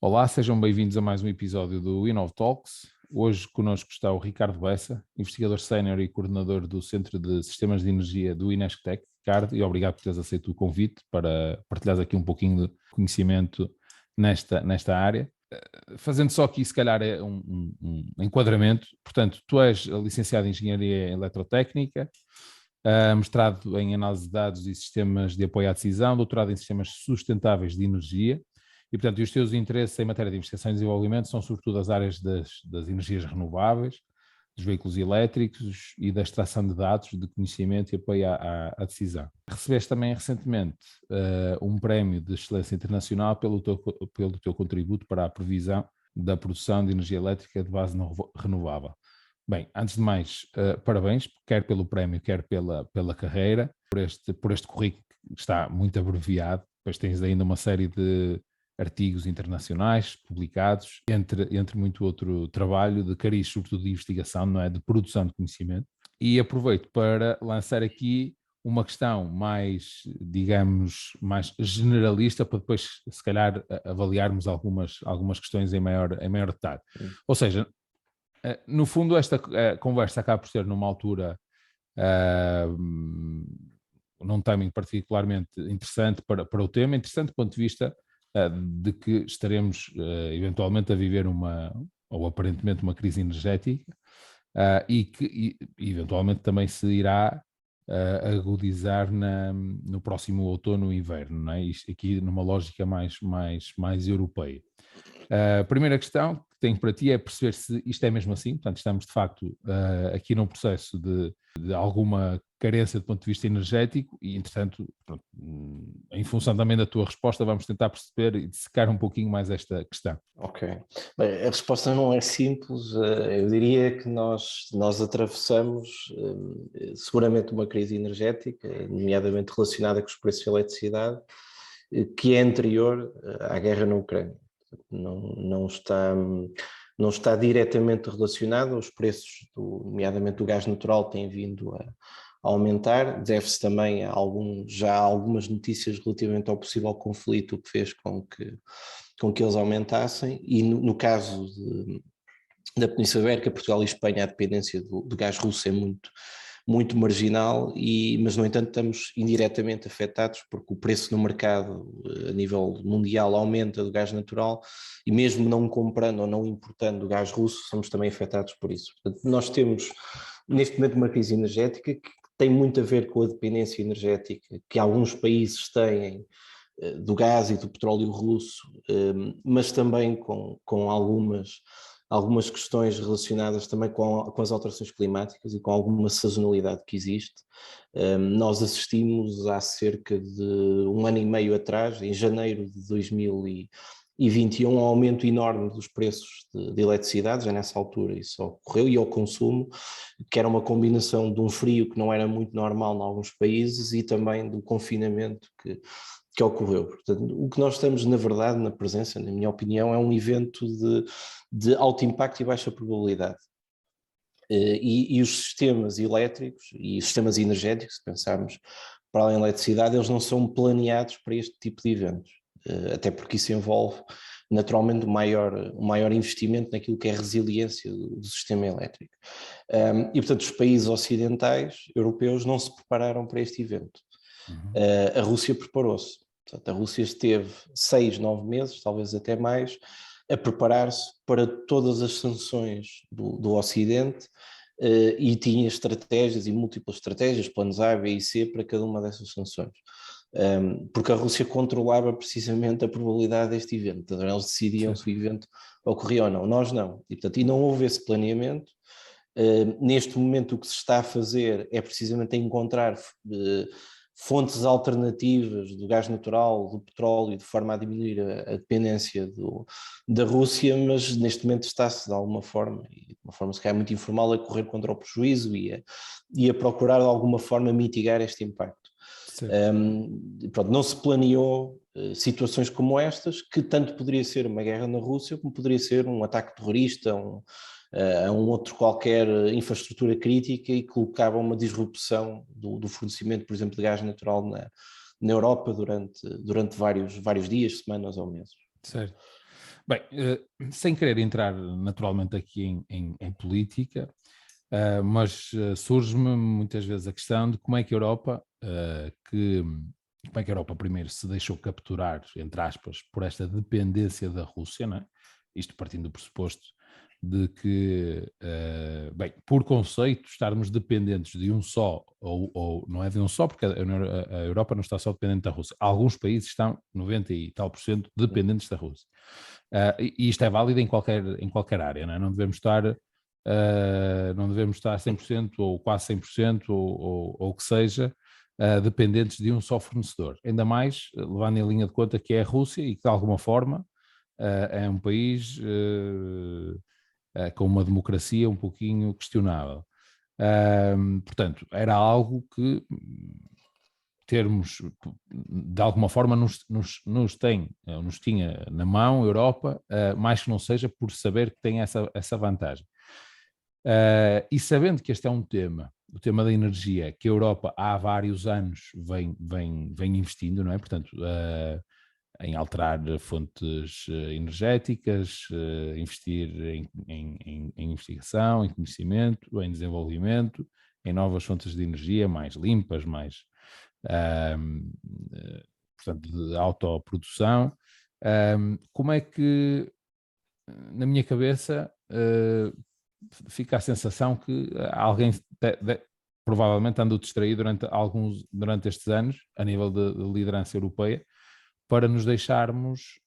Olá, sejam bem-vindos a mais um episódio do Inov Talks. Hoje connosco está o Ricardo Bessa, investigador sénior e coordenador do Centro de Sistemas de Energia do Inesctec. Ricardo, e obrigado por teres aceito o convite para partilhares aqui um pouquinho de conhecimento nesta área. Fazendo só aqui, se calhar, um enquadramento. Portanto, tu és licenciado em Engenharia Eletrotécnica, mestrado em Análise de Dados e Sistemas de Apoio à Decisão, doutorado em Sistemas Sustentáveis de Energia. E, portanto, os teus interesses em matéria de investigação e desenvolvimento são sobretudo as áreas das energias renováveis, dos veículos elétricos e da extração de dados, de conhecimento e apoio à decisão. Recebeste também recentemente um prémio de excelência internacional pelo teu contributo para a previsão da produção de energia elétrica de base renovável. Bem, antes de mais, parabéns, quer pelo prémio, quer pela carreira, por este currículo que está muito abreviado. Depois tens ainda uma série de artigos internacionais publicados, entre muito outro trabalho de cariz, sobretudo de investigação, não é? De produção de conhecimento. E aproveito para lançar aqui uma questão mais, digamos, mais generalista, para depois, se calhar, avaliarmos algumas questões em maior detalhe. Ou seja, no fundo, esta conversa acaba por ser numa altura, num timing particularmente interessante para o tema, interessante do ponto de vista de que estaremos eventualmente a viver ou aparentemente uma crise energética, e que eventualmente também se irá agudizar no próximo outono e inverno, não é? Isto aqui numa lógica mais europeia. A primeira questão que tenho para ti é perceber se isto é mesmo assim. Portanto, estamos de facto aqui num processo de alguma carência do ponto de vista energético e, entretanto, pronto, em função também da tua resposta, vamos tentar perceber e dissecar um pouquinho mais esta questão. Ok. Bem, a resposta não é simples. Eu diria que nós atravessamos seguramente uma crise energética, nomeadamente relacionada com os preços de eletricidade, que é anterior à guerra na Ucrânia. Não está diretamente relacionado. Os preços, nomeadamente do gás natural, têm vindo a aumentar. Deve-se também a algumas notícias relativamente ao possível conflito, que fez com que eles aumentassem, e no caso da Península Ibérica, Portugal e Espanha, a dependência do gás russo é muito marginal, mas no entanto estamos indiretamente afetados porque o preço no mercado a nível mundial aumenta do gás natural e mesmo não comprando ou não importando o gás russo, somos também afetados por isso. Portanto, nós temos neste momento uma crise energética que tem muito a ver com a dependência energética que alguns países têm do gás e do petróleo russo, mas também com algumas questões relacionadas também com as alterações climáticas e com alguma sazonalidade que existe. Nós assistimos há cerca de um ano e meio atrás, em janeiro de 2021, um aumento enorme dos preços de eletricidade. Já nessa altura isso ocorreu, e ao consumo, que era uma combinação de um frio que não era muito normal em alguns países e também do confinamento que ocorreu. Portanto, o que nós estamos, na verdade, na presença, na minha opinião, é um evento de alto impacto e baixa probabilidade. E os sistemas elétricos e os sistemas energéticos, se pensarmos para além da eletricidade, eles não são planeados para este tipo de eventos, até porque isso envolve naturalmente um maior investimento naquilo que é a resiliência do sistema elétrico. E, portanto, os países ocidentais, europeus, não se prepararam para este evento. A Rússia preparou-se. Portanto, a Rússia esteve 6, 9 meses, talvez até mais, a preparar-se para todas as sanções do Ocidente, e tinha estratégias e múltiplas estratégias, planos A, B e C para cada uma dessas sanções. Porque a Rússia controlava precisamente a probabilidade deste evento. Portanto, eles decidiam se o evento ocorria ou não. Nós não. E não houve esse planeamento. Neste momento o que se está a fazer é precisamente encontrar fontes alternativas do gás natural, do petróleo, de forma a diminuir a dependência da Rússia, mas neste momento está-se de alguma forma, e de uma forma se calhar muito informal, a correr contra o prejuízo e a procurar de alguma forma mitigar este impacto. Pronto, não se planeou situações como estas, que tanto poderia ser uma guerra na Rússia, como poderia ser um ataque terrorista, a um outro qualquer infraestrutura crítica, e colocava uma disrupção do fornecimento, por exemplo, de gás natural na Europa durante vários dias, semanas ou meses. Certo. Bem, sem querer entrar naturalmente aqui em política, mas surge-me muitas vezes a questão de como é que a Europa, primeiro se deixou capturar, entre aspas, por esta dependência da Rússia, não é? Isto partindo do pressuposto de que, bem, por conceito, estarmos dependentes de um só, ou não é de um só, porque a Europa não está só dependente da Rússia. Alguns países estão 90 e tal por cento dependentes da Rússia. E isto é válido em qualquer área, não é? Não devemos estar 100% ou quase 100% ou o que seja, dependentes de um só fornecedor. Ainda mais levando em linha de conta que é a Rússia e que de alguma forma é um país com uma democracia um pouquinho questionável. Portanto, era algo que termos, de alguma forma, nos tinha na mão a Europa, mais que não seja por saber que tem essa vantagem. E sabendo que este é um tema, o tema da energia, que a Europa há vários anos vem investindo, não é? Portanto, em alterar fontes energéticas, investir em investigação, em conhecimento, em desenvolvimento, em novas fontes de energia mais limpas, mais, portanto, de autoprodução. Como é que, na minha cabeça, fica a sensação que alguém provavelmente andou distraído durante estes anos, a nível de liderança europeia, para nos deixarmos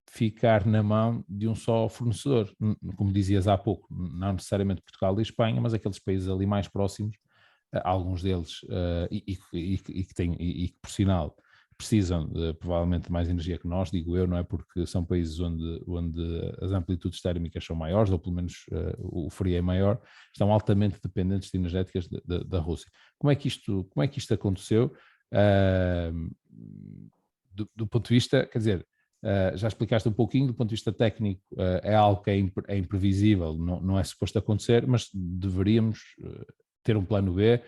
ficar na mão de um só fornecedor. Como dizias há pouco, não necessariamente Portugal e Espanha, mas aqueles países ali mais próximos, alguns deles, que por sinal precisam provavelmente de mais energia que nós, digo eu, não é? Porque são países onde as amplitudes térmicas são maiores, ou pelo menos o frio é maior, estão altamente dependentes de energéticas da Rússia. Como é que isto aconteceu? Do ponto de vista, quer dizer, já explicaste um pouquinho, do ponto de vista técnico, é algo que é imprevisível, não é suposto acontecer, mas deveríamos ter um plano B,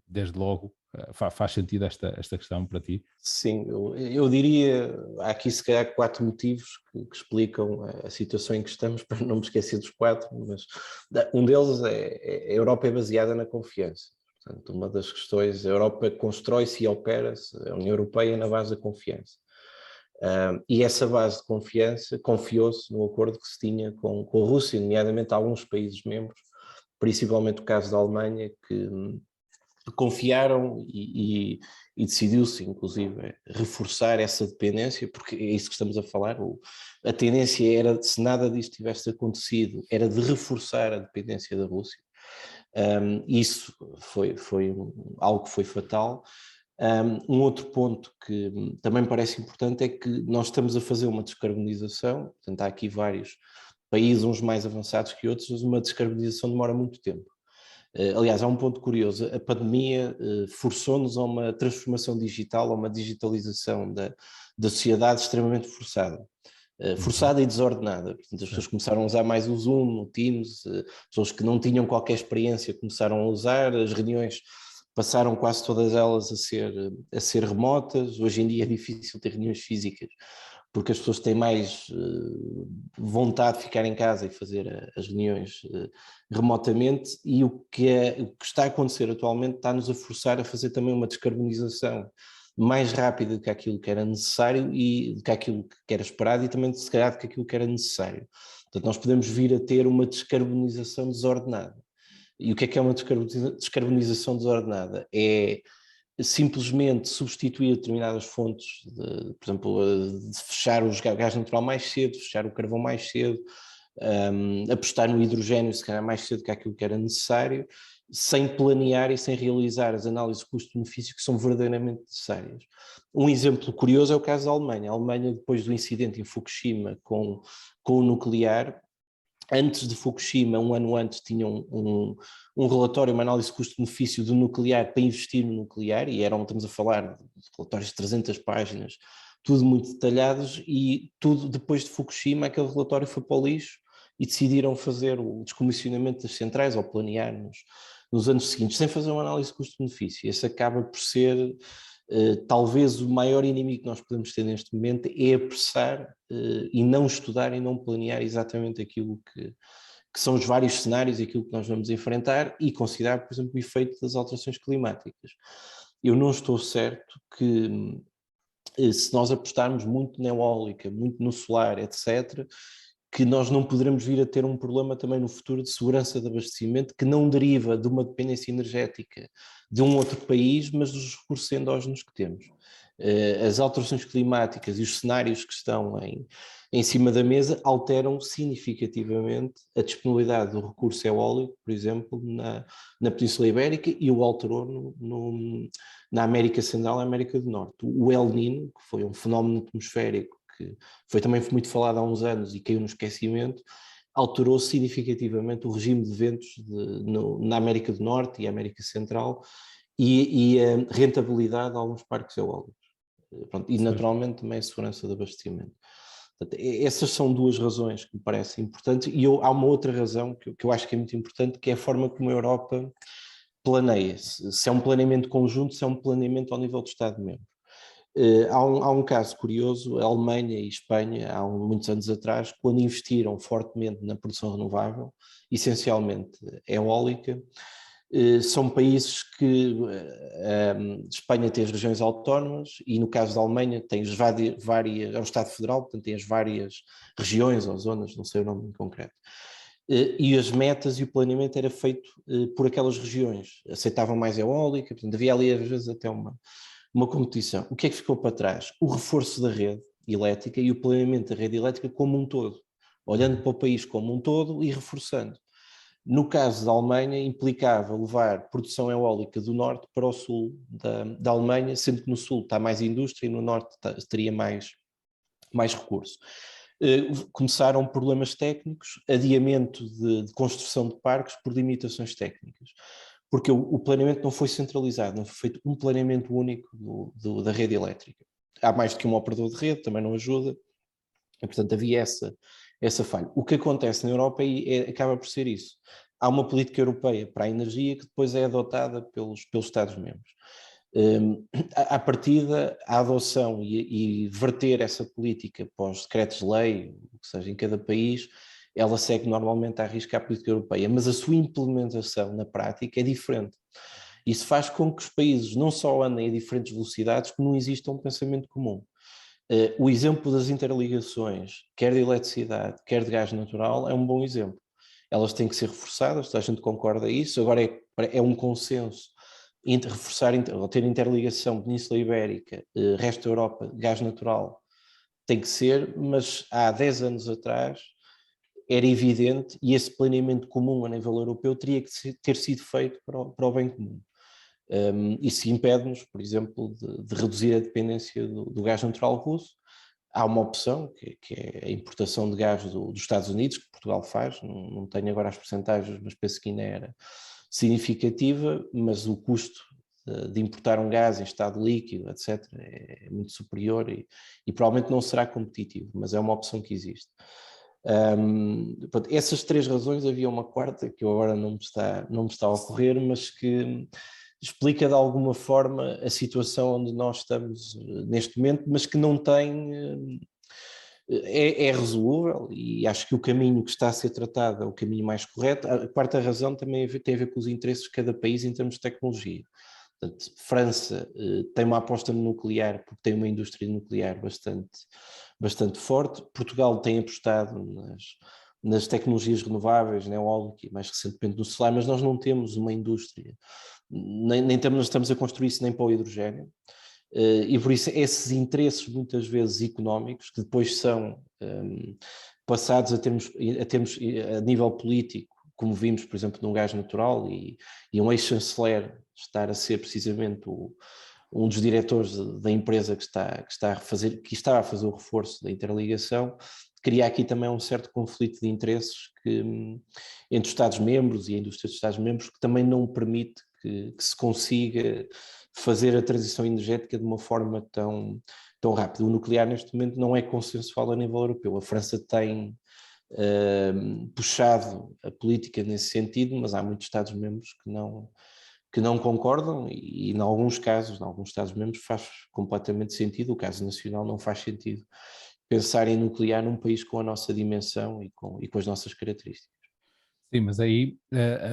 desde logo. Faz sentido esta questão para ti? Sim, eu diria, há aqui se calhar 4 motivos que explicam a situação em que estamos, para não me esquecer dos 4, mas um deles é a Europa é baseada na confiança. Portanto, uma das questões, a Europa constrói-se e opera-se, a União Europeia, na base da confiança. E essa base de confiança confiou-se no acordo que se tinha com a Rússia, nomeadamente alguns países membros, principalmente o caso da Alemanha, que confiaram e decidiu-se, inclusive, reforçar essa dependência, porque é isso que estamos a falar. A tendência era, se nada disto tivesse acontecido, era de reforçar a dependência da Rússia. Isso foi algo que foi fatal. Um outro ponto que também me parece importante é que nós estamos a fazer uma descarbonização, portanto há aqui vários países, uns mais avançados que outros, mas uma descarbonização demora muito tempo. Aliás, há um ponto curioso, a pandemia forçou-nos a uma transformação digital, a uma digitalização da sociedade extremamente forçada. Forçada e desordenada. Portanto, as pessoas começaram a usar mais o Zoom, o Teams, pessoas que não tinham qualquer experiência começaram a usar, as reuniões passaram quase todas elas a ser remotas. Hoje em dia é difícil ter reuniões físicas, porque as pessoas têm mais vontade de ficar em casa e fazer as reuniões remotamente, e o que está a acontecer atualmente está-nos a forçar a fazer também uma descarbonização mais rápida do que aquilo que era necessário e do que aquilo que era esperado, e também se calhar do que aquilo que era necessário. Portanto, nós podemos vir a ter uma descarbonização desordenada. E o que é uma descarbonização desordenada? É simplesmente substituir determinadas fontes, por exemplo, de fechar o gás natural mais cedo, fechar o carvão mais cedo, apostar no hidrogênio se calhar mais cedo que aquilo que era necessário, sem planear e sem realizar as análises de custo-benefício que são verdadeiramente necessárias. Um exemplo curioso é o caso da Alemanha. A Alemanha, depois do incidente em Fukushima com o nuclear, antes de Fukushima, um ano antes, tinham um relatório, uma análise de custo-benefício do nuclear para investir no nuclear, e estamos a falar de relatórios de 300 páginas, tudo muito detalhados, e tudo depois de Fukushima, aquele relatório foi para o lixo e decidiram fazer o descomissionamento das centrais, ou planear nos anos seguintes, sem fazer uma análise de custo-benefício. Esse acaba por ser Talvez o maior inimigo que nós podemos ter neste momento é apressar e não estudar e não planear exatamente aquilo que são os vários cenários e aquilo que nós vamos enfrentar e considerar, por exemplo, o efeito das alterações climáticas. Eu não estou certo que se nós apostarmos muito na eólica, muito no solar, etc., que nós não poderemos vir a ter um problema também no futuro de segurança de abastecimento que não deriva de uma dependência energética de um outro país, mas dos recursos endógenos que temos. As alterações climáticas e os cenários que estão em cima da mesa alteram significativamente a disponibilidade do recurso eólico, por exemplo, na Península Ibérica, e o alterou na América Central e América do Norte. O El Niño, que foi um fenómeno atmosférico que foi também muito falado há uns anos e caiu no esquecimento, alterou significativamente o regime de ventos na América do Norte e América Central e a rentabilidade de alguns parques eólicos. Pronto, e naturalmente também a segurança de abastecimento. Portanto, essas são duas razões que me parecem importantes e há uma outra razão que eu acho que é muito importante, que é a forma como a Europa planeia, se é um planeamento conjunto, se é um planeamento ao nível do Estado-membro. Há um caso curioso, a Alemanha e a Espanha, há muitos anos atrás, quando investiram fortemente na produção renovável, essencialmente eólica, são países que Espanha tem as regiões autónomas e no caso da Alemanha tem é um Estado federal, portanto tem as várias regiões ou zonas, não sei o nome em concreto. E as metas e o planeamento era feito por aquelas regiões, aceitavam mais eólica, portanto havia ali às vezes até uma competição. O que é que ficou para trás? O reforço da rede elétrica e o planeamento da rede elétrica como um todo, olhando para o país como um todo e reforçando. No caso da Alemanha, implicava levar produção eólica do norte para o sul da Alemanha, sendo que no sul está mais indústria e no norte teria mais recurso. Começaram problemas técnicos, adiamento de construção de parques por limitações técnicas, porque o planeamento não foi centralizado, não foi feito um planeamento único da rede elétrica. Há mais do que um operador de rede, também não ajuda, e portanto havia essa falha. O que acontece na Europa acaba por ser isso. Há uma política europeia para a energia que depois é adotada pelos Estados-membros. À partida, a adoção e verter essa política para os decretos-lei, o que seja, em cada país, ela segue normalmente à risca a política europeia, mas a sua implementação na prática é diferente. Isso faz com que os países não só andem a diferentes velocidades, como não exista um pensamento comum. O exemplo das interligações, quer de eletricidade, quer de gás natural, é um bom exemplo. Elas têm que ser reforçadas, a gente concorda isso, agora é um consenso ter interligação Península Ibérica, resto da Europa, gás natural, tem que ser, mas há 10 anos atrás era evidente e esse planeamento comum a nível europeu teria que ter sido feito para o bem comum. Isso impede-nos, por exemplo, de reduzir a dependência do gás natural russo. Há uma opção, que é a importação de gás dos Estados Unidos, que Portugal faz, não tenho agora as percentagens, mas penso que ainda era significativa, mas o custo de importar um gás em estado líquido, etc., é muito superior e provavelmente não será competitivo, mas é uma opção que existe. Essas três razões, havia uma quarta que agora não me está a ocorrer, mas que explica de alguma forma a situação onde nós estamos neste momento, mas que não tem... É resolúvel e acho que o caminho que está a ser tratado é o caminho mais correto. A quarta razão também tem a ver com os interesses de cada país em termos de tecnologia. Portanto, França tem uma aposta no nuclear porque tem uma indústria nuclear bastante forte. Portugal tem apostado nas tecnologias renováveis, na eólica e mais recentemente no solar, mas nós não temos uma indústria, nem estamos a construir isso nem para o hidrogênio. E por isso esses interesses muitas vezes económicos que depois são passados a nível político, como vimos por exemplo num gás natural e um ex-chanceler estar a ser precisamente um dos diretores da empresa que está a fazer o reforço da interligação, cria aqui também um certo conflito de interesses entre os Estados-membros e a indústria dos Estados-membros que também não permite que se consiga fazer a transição energética de uma forma tão rápida. O nuclear neste momento não é consensual a nível europeu. A França tem puxado a política nesse sentido, mas há muitos Estados-membros que que não concordam e em alguns casos, em alguns Estados-membros, faz completamente sentido. O caso nacional não faz sentido pensar em nuclear num país com a nossa dimensão e com as nossas características. Sim, mas aí,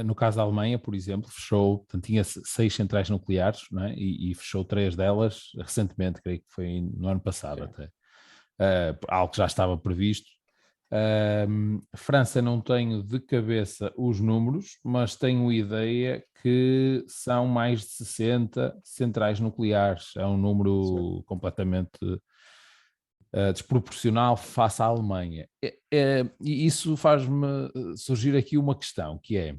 no caso da Alemanha, por exemplo, fechou, portanto, tinha 6 centrais nucleares, não é? E fechou 3 delas recentemente, creio que foi no ano passado até. Algo que já estava previsto. França não tenho de cabeça os números, mas tenho ideia que são mais de 60 centrais nucleares. É um número completamente desproporcional face à Alemanha. E isso faz-me surgir aqui uma questão, que é,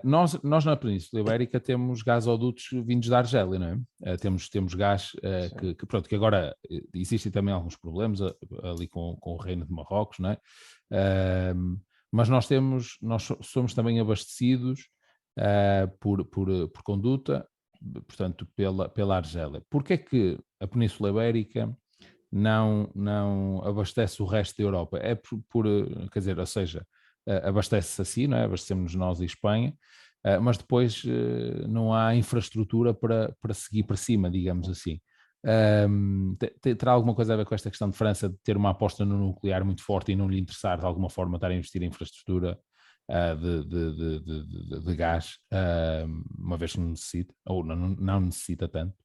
nós na Península Ibérica temos gasodutos vindos da Argélia, não é? Temos gás pronto, que agora existem também alguns problemas ali com o Reino de Marrocos, não é? Mas nós somos também abastecidos por conduta, portanto, pela Argélia. Porquê é que a Península Ibérica não abastece o resto da Europa? É quer dizer, ou seja, abastece-se assim, não é? Abastecemos nós e Espanha, mas depois não há infraestrutura para seguir para cima, digamos assim. Terá alguma coisa a ver com esta questão de França de ter uma aposta no nuclear muito forte e não lhe interessar de alguma forma estar a investir em infraestrutura de gás, uma vez que não necessita, ou não necessita tanto?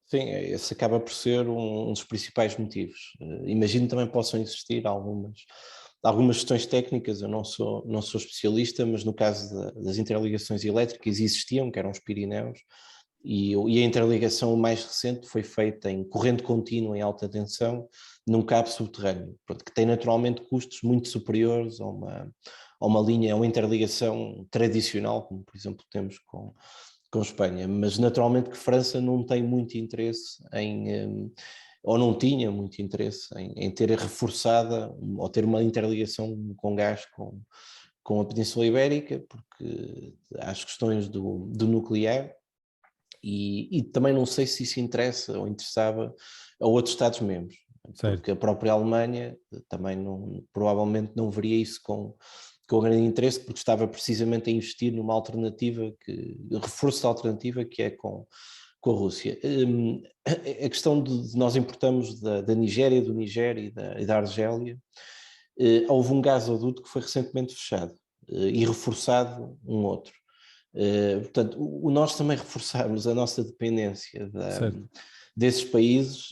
Sim, esse acaba por ser um dos principais motivos. Imagino também possam existir algumas questões técnicas. Eu não sou especialista, mas no caso das interligações elétricas existiam, que eram os Pirineus, e a interligação mais recente foi feita em corrente contínua em alta tensão num cabo subterrâneo, que tem naturalmente custos muito superiores a uma linha, a uma interligação tradicional, como por exemplo temos com Espanha, mas naturalmente que França não tem muito interesse ou não tinha muito interesse em ter reforçada ou ter uma interligação com gás com a Península Ibérica, porque há as questões do nuclear e também não sei se isso interessa ou interessava a outros Estados-membros, porque a própria Alemanha também provavelmente não veria isso com grande interesse, porque estava precisamente a investir numa alternativa, reforço da alternativa, que é com a Rússia. A questão de nós importamos da Nigéria, do Niger e da Argélia, houve um gasoduto que foi recentemente fechado e reforçado um outro. Portanto, nós também reforçarmos a nossa dependência desses países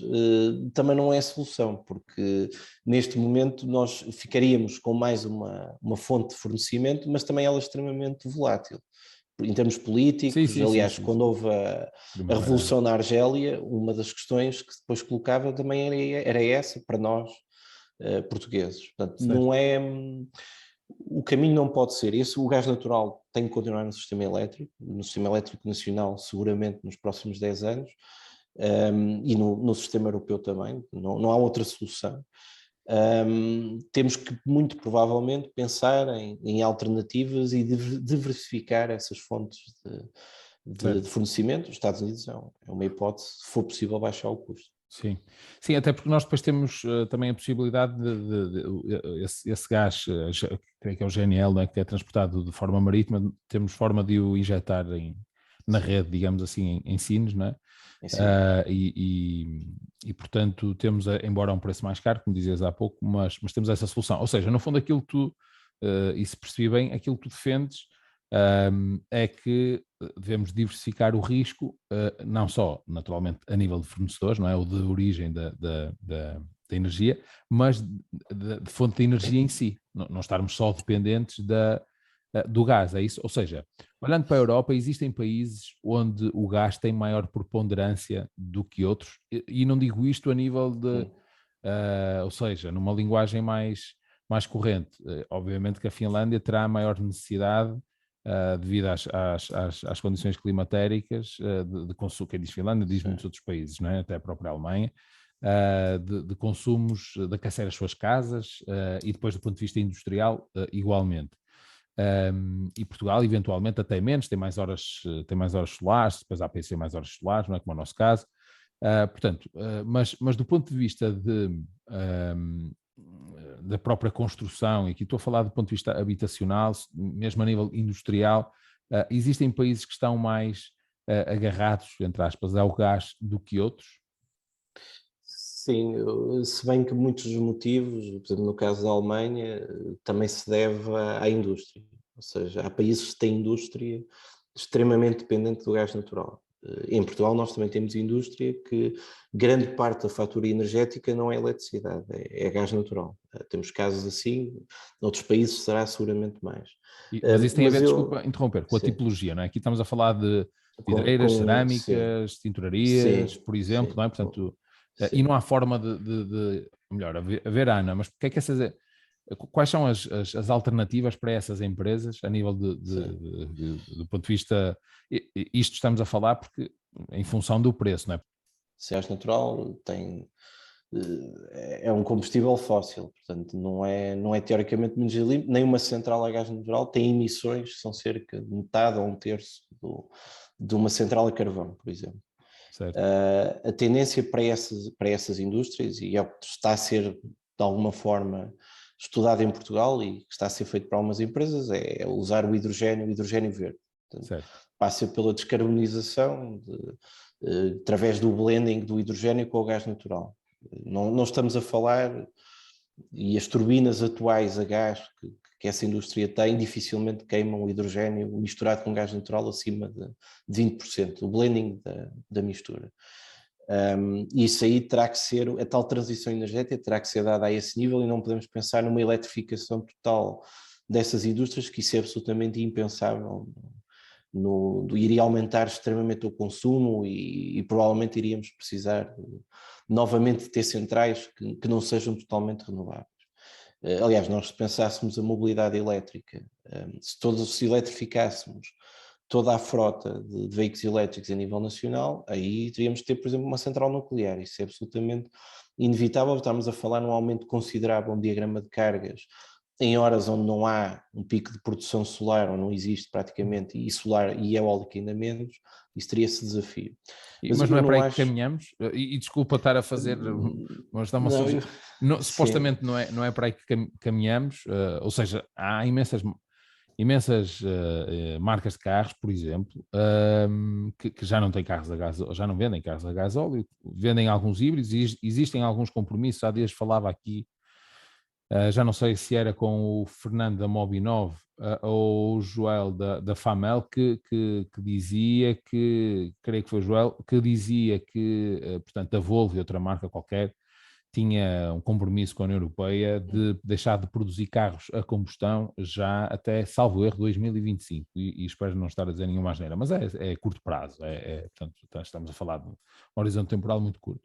também não é a solução, porque neste momento nós ficaríamos com mais uma fonte de fornecimento, mas também ela é extremamente volátil. Em termos políticos, aliás, quando houve a revolução na Argélia, uma das questões que depois colocava também era essa para nós, portugueses. Portanto, não é... O caminho não pode ser esse. O gás natural tem que continuar no sistema elétrico nacional, seguramente nos próximos 10 anos, e no sistema europeu também. Não há outra solução. Temos que, muito provavelmente, pensar em alternativas e diversificar essas fontes de fornecimento. Os Estados Unidos é uma hipótese, se for possível, baixar o custo. Sim, até porque nós depois temos também a possibilidade de esse gás, creio que é o GNL, não é, que é transportado de forma marítima, temos forma de o injetar na rede, digamos assim, em Sines, não é? E portanto temos, embora um preço mais caro, como dizias há pouco, mas temos essa solução. Ou seja, no fundo aquilo que tu, e se percebi bem, aquilo que tu defendes é que devemos diversificar o risco, não só, naturalmente, a nível de fornecedores, não é? Ou de origem da energia, mas de fonte de energia em si. Não estarmos só dependentes do gás, é isso? Ou seja, olhando para a Europa, existem países onde o gás tem maior preponderância do que outros, e não digo isto a nível de, ou seja, numa linguagem mais corrente. Obviamente que a Finlândia terá maior necessidade, devido às condições climatéricas de consumo. Quem diz Finlândia diz muitos outros países, não é? Até a própria Alemanha, de consumos, de aquecer as suas casas, e depois do ponto de vista industrial, igualmente. E Portugal eventualmente até menos, tem mais horas solares, depois há PC mais horas solares, não é como é o nosso caso. Portanto, mas do ponto de vista da própria construção, e aqui estou a falar do ponto de vista habitacional, mesmo a nível industrial, Existem países que estão mais agarrados, entre aspas, ao gás do que outros? Sim, se bem que muitos dos motivos, por exemplo, no caso da Alemanha, também se deve à indústria. Ou seja, há países que têm indústria extremamente dependente do gás natural. Em Portugal nós também temos indústria que grande parte da fatura energética não é eletricidade, é gás natural. Temos casos assim, noutros países será seguramente mais. Mas isso tem a Mas ver, eu, desculpa interromper, com a sim, tipologia, não é? Aqui estamos a falar de vidreiras, sim, cerâmicas, tinturarias, sim, por exemplo, sim, não é? Portanto, e sim. não há forma melhor, a ver, Ana, mas porque é que quais são as alternativas para essas empresas a nível Sim. do ponto de vista, isto estamos a falar porque em função do preço, não é? Se gás natural é um combustível fóssil, portanto não é teoricamente menos limpo, nem uma central a gás natural tem emissões que são cerca de metade ou um terço de uma central a carvão, por exemplo. Certo, A tendência para essas indústrias, e é o que está a ser de alguma forma estudado em Portugal e que está a ser feito para algumas empresas, é usar o hidrogênio verde. Portanto, certo. passa pela descarbonização através do blending do hidrogênio com o gás natural. Não estamos a falar, e as turbinas atuais a gás que essa indústria tem dificilmente queimam o hidrogênio misturado com gás natural acima de 20%, o blending da mistura. Isso aí terá que ser, a tal transição energética terá que ser dada a esse nível e não podemos pensar numa eletrificação total dessas indústrias, que isso é absolutamente impensável. Iria aumentar extremamente o consumo e provavelmente iríamos precisar novamente de ter centrais que não sejam totalmente renováveis. Aliás, nós se pensássemos a mobilidade elétrica, se todos se eletrificássemos toda a frota de veículos elétricos a nível nacional, aí teríamos de ter, por exemplo, uma central nuclear. Isso é absolutamente inevitável. Estamos a falar num aumento considerável, um diagrama de cargas, em horas onde não há um pico de produção solar, ou não existe praticamente, e solar e eólica ainda menos, isso teria esse desafio. Mas Mas não eu é para não aí que acho... caminhamos? E desculpa estar a fazer, mas dá uma Não, sugestão. sim, Supostamente não é para aí que caminhamos, ou seja, há imensas marcas de carros, por exemplo, que já não têm carros a gás, já não vendem carros a gasóleo, vendem alguns híbridos e existem alguns compromissos. Há dias falava aqui, já não sei se era com o Fernando da Mobinov ou o Joel da Famel, que dizia que, creio que foi o Joel, que dizia que, portanto, a Volvo e outra marca qualquer tinha um compromisso com a União Europeia de deixar de produzir carros a combustão já até, salvo erro, 2025, e espero não estar a dizer nenhuma asneira, mas é curto prazo, portanto, estamos a falar de um horizonte temporal muito curto.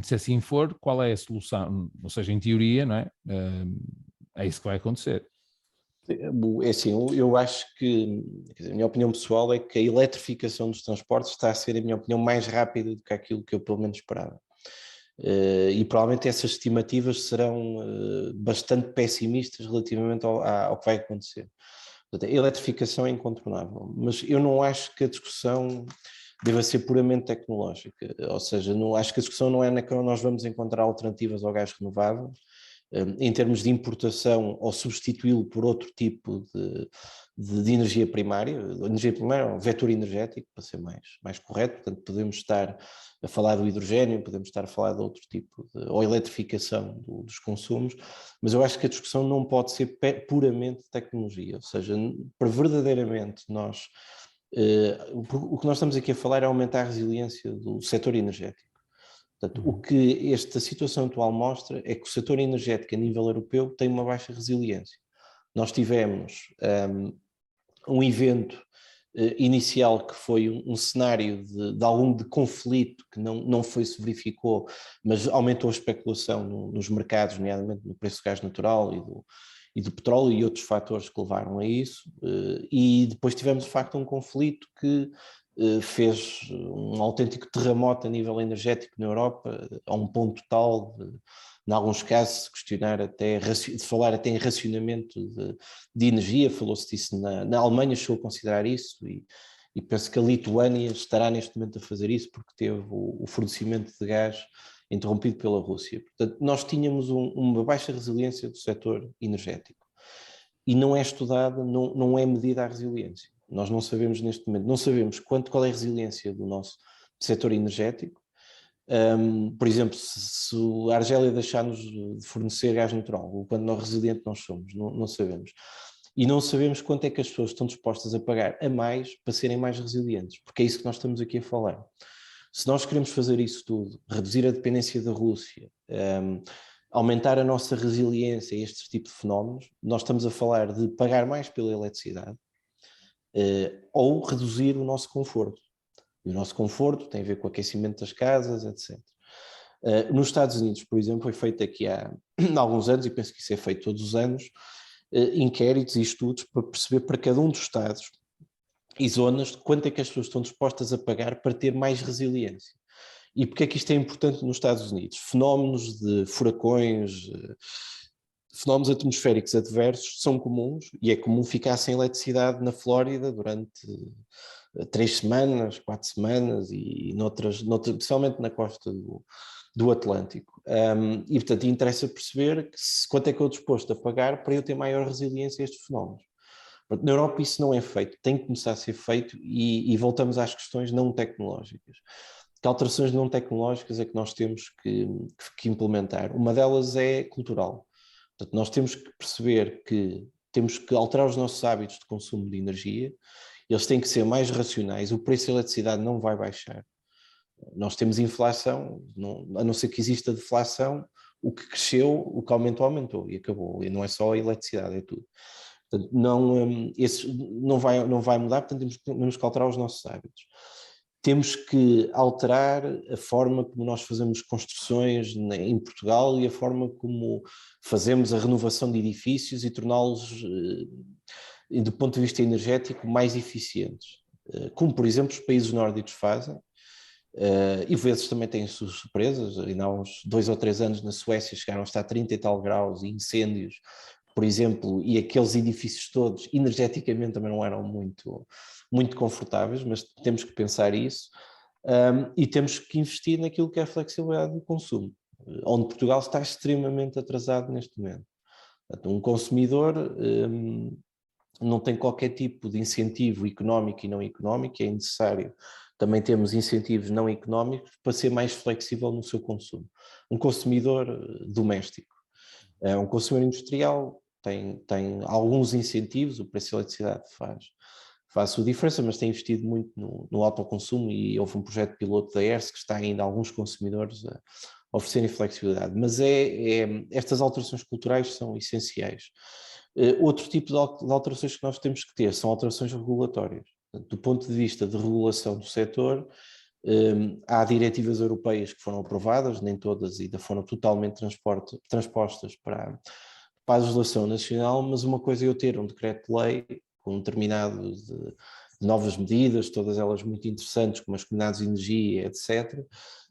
Se assim for, qual é a solução? Ou seja, em teoria, não é? É isso que vai acontecer. é assim, eu acho que, quer dizer, a minha opinião pessoal é que a eletrificação dos transportes está a ser, a minha opinião, mais rápida do que aquilo que eu pelo menos esperava. E provavelmente essas estimativas serão bastante pessimistas relativamente ao que vai acontecer. Portanto, a eletrificação é incontornável, mas eu não acho que a discussão deva ser puramente tecnológica, ou seja, não, acho que a discussão não é na que nós vamos encontrar alternativas ao gás renovável, em termos de importação ou substituí-lo por outro tipo de energia primária, ou vetor energético, para ser mais correto. Portanto, podemos estar a falar do hidrogênio, podemos estar a falar de outro tipo ou eletrificação dos consumos, mas eu acho que a discussão não pode ser puramente tecnologia, ou seja, para verdadeiramente nós... o que nós estamos aqui a falar é aumentar a resiliência do setor energético. Portanto, o que esta situação atual mostra é que o setor energético a nível europeu tem uma baixa resiliência. Nós tivemos um evento inicial que foi um cenário de algum de conflito que não se verificou, mas aumentou a especulação nos mercados, nomeadamente no preço do gás natural e do petróleo e outros fatores que levaram a isso. E depois tivemos, de facto, um conflito que fez um autêntico terremoto a nível energético na Europa, a um ponto tal em alguns casos, questionar até, de falar até em racionamento de energia, falou-se disso na Alemanha, chegou a considerar isso, e penso que a Lituânia estará neste momento a fazer isso, porque teve o fornecimento de gás interrompido pela Rússia. Portanto, nós tínhamos uma baixa resiliência do setor energético. e não é estudada, não é medida a resiliência. Nós não sabemos neste momento, não sabemos qual é a resiliência do nosso setor energético. Por exemplo, se a Argélia deixar-nos de fornecer gás natural, o quanto nós resiliente nós somos, não sabemos. E não sabemos quanto é que as pessoas estão dispostas a pagar a mais para serem mais resilientes, porque é isso que nós estamos aqui a falar. Se nós queremos fazer isso tudo, reduzir a dependência da Rússia, aumentar a nossa resiliência a este tipo de fenómenos, nós estamos a falar de pagar mais pela eletricidade ou reduzir o nosso conforto. E o nosso conforto tem a ver com o aquecimento das casas, etc. Nos Estados Unidos, por exemplo, foi feito aqui há alguns anos, e penso que isso é feito todos os anos, inquéritos e estudos para perceber para cada um dos estados e zonas quanto é que as pessoas estão dispostas a pagar para ter mais resiliência. E porque é que isto é importante nos Estados Unidos? Fenómenos de furacões, fenómenos atmosféricos adversos são comuns, e é comum ficar sem eletricidade na Flórida durante 3 semanas, 4 semanas, e noutras, especialmente na costa do Atlântico. E, portanto, interessa perceber quanto é que eu estou disposto a pagar para eu ter maior resiliência a estes fenómenos. Na Europa isso não é feito, tem que começar a ser feito, e voltamos às questões não tecnológicas. Que alterações não tecnológicas é que nós temos que implementar? Uma delas é cultural. Portanto, nós temos que perceber que temos que alterar os nossos hábitos de consumo de energia, eles têm que ser mais racionais, o preço da eletricidade não vai baixar. Nós temos inflação, a não ser que exista deflação, o que cresceu, o que aumentou, e acabou. E não é só a eletricidade, é tudo. Portanto, não vai mudar, portanto temos que alterar os nossos hábitos. Temos que alterar a forma como nós fazemos construções em Portugal e a forma como fazemos a renovação de edifícios e torná-los, do ponto de vista energético, mais eficientes. Como, por exemplo, os países nórdicos fazem, e vezes também têm suas surpresas. Ainda há uns 2 ou 3 anos na Suécia chegaram a estar a 30 e tal graus e incêndios, por exemplo, e aqueles edifícios todos energeticamente também não eram muito confortáveis, mas temos que pensar isso, e temos que investir naquilo que é a flexibilidade do consumo, onde Portugal está extremamente atrasado neste momento. Portanto, um consumidor não tem qualquer tipo de incentivo económico e não económico, é necessário também temos incentivos não económicos para ser mais flexível no seu consumo. Um consumidor doméstico, um consumidor industrial tem alguns incentivos, o preço da eletricidade faz sua diferença, mas tem investido muito no autoconsumo, e houve um projeto piloto da ERSE que está ainda a alguns consumidores a oferecerem flexibilidade. Mas estas alterações culturais são essenciais. Outro tipo de alterações que nós temos que ter são alterações regulatórias. Do ponto de vista de regulação do setor, há diretivas europeias que foram aprovadas, nem todas ainda foram totalmente transpostas para a legislação nacional, mas uma coisa é eu ter um decreto-lei com um determinado de novas medidas, todas elas muito interessantes, como as comunidades de energia, etc.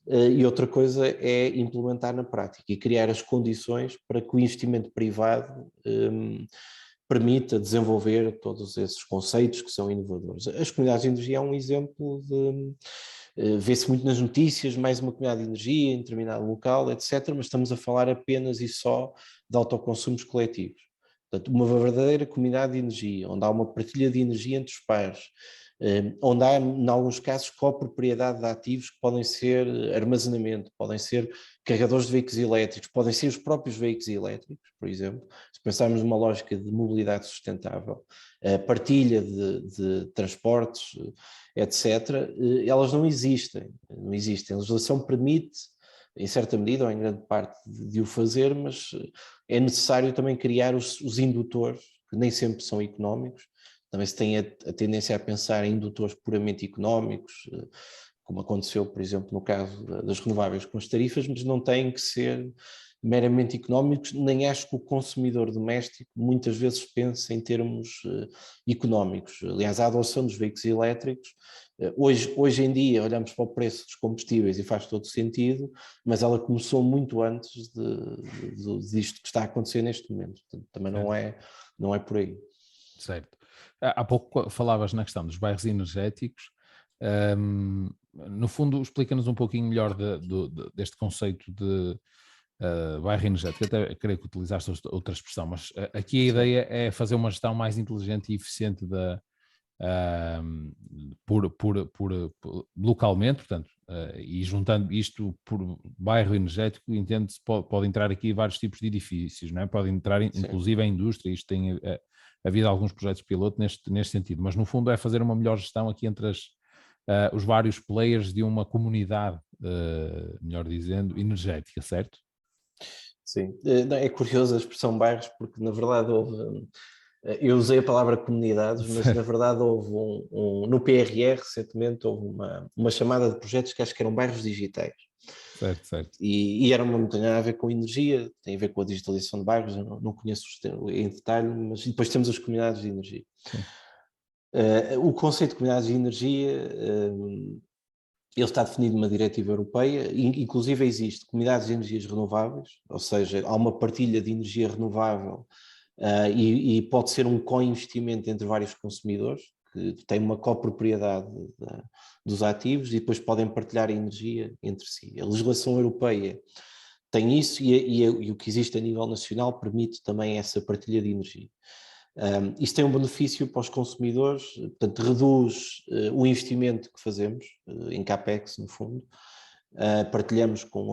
E outra coisa é implementar na prática e criar as condições para que o investimento privado permita desenvolver todos esses conceitos que são inovadores. As comunidades de energia é um exemplo de... Vê-se muito nas notícias, mais uma comunidade de energia em determinado local, etc., mas estamos a falar apenas e só de autoconsumos coletivos. Portanto, uma verdadeira comunidade de energia, onde há uma partilha de energia entre os pares, onde há, em alguns casos, copropriedade de ativos que podem ser armazenamento, podem ser carregadores de veículos elétricos, podem ser os próprios veículos elétricos, por exemplo, se pensarmos numa lógica de mobilidade sustentável, partilha de transportes, etc., elas não existem. A legislação permite, em certa medida, ou em grande parte, de o fazer, mas é necessário também criar os indutores, que nem sempre são económicos. Também se tem a tendência a pensar em indutores puramente económicos, como aconteceu, por exemplo, no caso das renováveis com as tarifas, mas não têm que ser meramente económicos, nem acho que o consumidor doméstico muitas vezes pense em termos económicos. Aliás, a adoção dos veículos elétricos, hoje em dia olhamos para o preço dos combustíveis e faz todo sentido, mas ela começou muito antes disto que está a acontecer neste momento. Portanto, também não é por aí. Certo. Há pouco falavas na questão dos bairros energéticos. No fundo, explica-nos um pouquinho melhor deste conceito de bairro energético, até creio que utilizaste outra expressão, mas aqui a ideia é fazer uma gestão mais inteligente e eficiente localmente, portanto, e juntando isto por bairro energético, entende-se, pode entrar aqui vários tipos de edifícios, não é? Pode entrar inclusive a indústria, isto tem havido alguns projetos piloto neste sentido, mas no fundo é fazer uma melhor gestão aqui entre os vários players de uma comunidade, melhor dizendo, energética, certo? Sim, é curiosa a expressão bairros, porque na verdade eu usei a palavra comunidades, mas na verdade houve no PRR recentemente houve uma chamada de projetos que acho que eram bairros digitais. Certo, certo. E era não tem nada a ver com energia, tem a ver com a digitalização de bairros, eu não conheço em detalhe, mas depois temos as comunidades de energia. Sim. O conceito de comunidades de energia, ele está definido numa diretiva europeia, inclusive existe comunidades de energias renováveis, ou seja, há uma partilha de energia renovável e pode ser um co-investimento entre vários consumidores, que têm uma copropriedade dos ativos e depois podem partilhar a energia entre si. A legislação europeia tem isso e o que existe a nível nacional permite também essa partilha de energia. Isso tem um benefício para os consumidores, portanto reduz o investimento que fazemos em CAPEX, no fundo, partilhamos com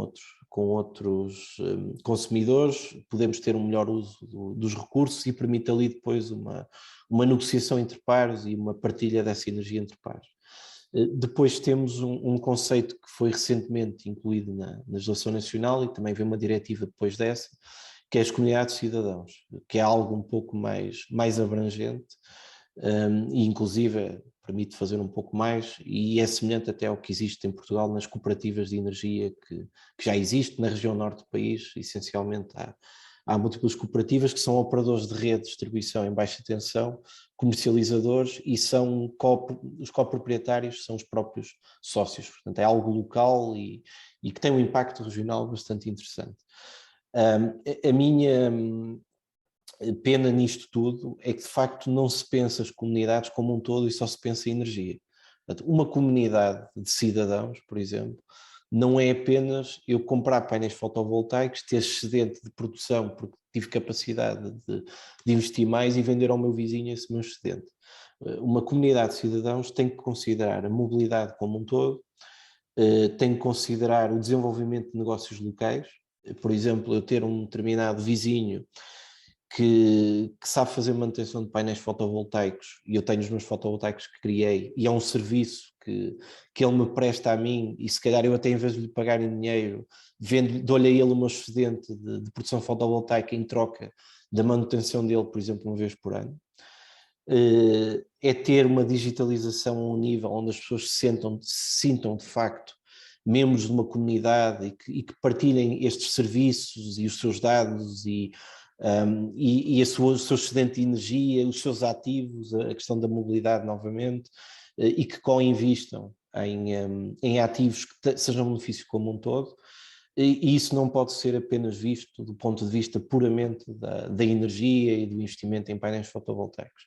outros consumidores, podemos ter um melhor uso dos recursos e permite ali depois uma negociação entre pares e uma partilha dessa energia entre pares. Depois temos um conceito que foi recentemente incluído na legislação nacional e também vem uma diretiva depois dessa, que é as comunidades de cidadãos, que é algo um pouco mais abrangente e inclusive permite fazer um pouco mais e é semelhante até ao que existe em Portugal nas cooperativas de energia que já existe na região norte do país, essencialmente há múltiplas cooperativas que são operadores de rede de distribuição em baixa tensão, comercializadores e os coproprietários são os próprios sócios, portanto é algo local e que tem um impacto regional bastante interessante. A minha pena nisto tudo é que de facto não se pensa as comunidades como um todo e só se pensa em energia. Portanto, uma comunidade de cidadãos, por exemplo, não é apenas eu comprar painéis fotovoltaicos, ter excedente de produção porque tive capacidade de investir mais e vender ao meu vizinho esse meu excedente. Uma comunidade de cidadãos tem que considerar a mobilidade como um todo, tem que considerar o desenvolvimento de negócios locais, por exemplo, eu ter um determinado vizinho que sabe fazer manutenção de painéis fotovoltaicos e eu tenho os meus fotovoltaicos que criei e é um serviço que ele me presta a mim e se calhar eu até em vez de lhe pagar em dinheiro dou-lhe a ele o meu excedente de produção fotovoltaica em troca da manutenção dele, por exemplo, uma vez por ano. É ter uma digitalização a um nível onde as pessoas se sintam de facto membros de uma comunidade e que partilhem estes serviços e os seus dados e o seu excedente de energia, os seus ativos, a questão da mobilidade novamente, e que co-investam em ativos que sejam um benefício como um todo, e isso não pode ser apenas visto do ponto de vista puramente da energia e do investimento em painéis fotovoltaicos.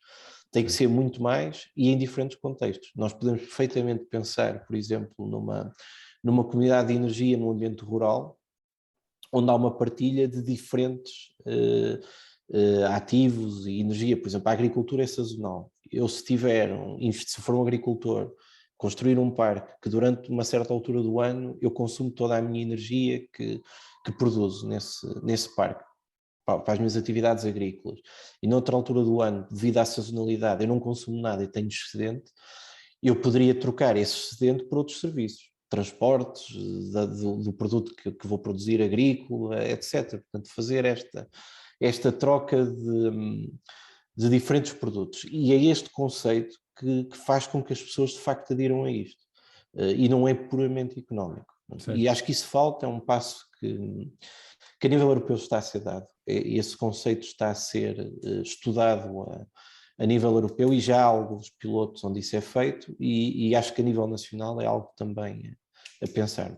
Tem que ser muito mais e em diferentes contextos. Nós podemos perfeitamente pensar, por exemplo, numa comunidade de energia num ambiente rural, onde há uma partilha de diferentes ativos e energia. Por exemplo, a agricultura é sazonal. Eu se for um agricultor, construir um parque que durante uma certa altura do ano eu consumo toda a minha energia que produzo nesse parque para as minhas atividades agrícolas e noutra altura do ano, devido à sazonalidade, eu não consumo nada e tenho excedente, eu poderia trocar esse excedente por outros serviços, transportes, do produto que vou produzir agrícola, etc. Portanto, fazer esta troca de diferentes produtos. E é este conceito que faz com que as pessoas de facto adiram a isto. E não é puramente económico. Certo. E acho que isso falta, é um passo que a nível europeu está a ser dado. Esse conceito está a ser estudado a nível europeu e já há alguns pilotos onde isso é feito e acho que a nível nacional é algo também a pensar.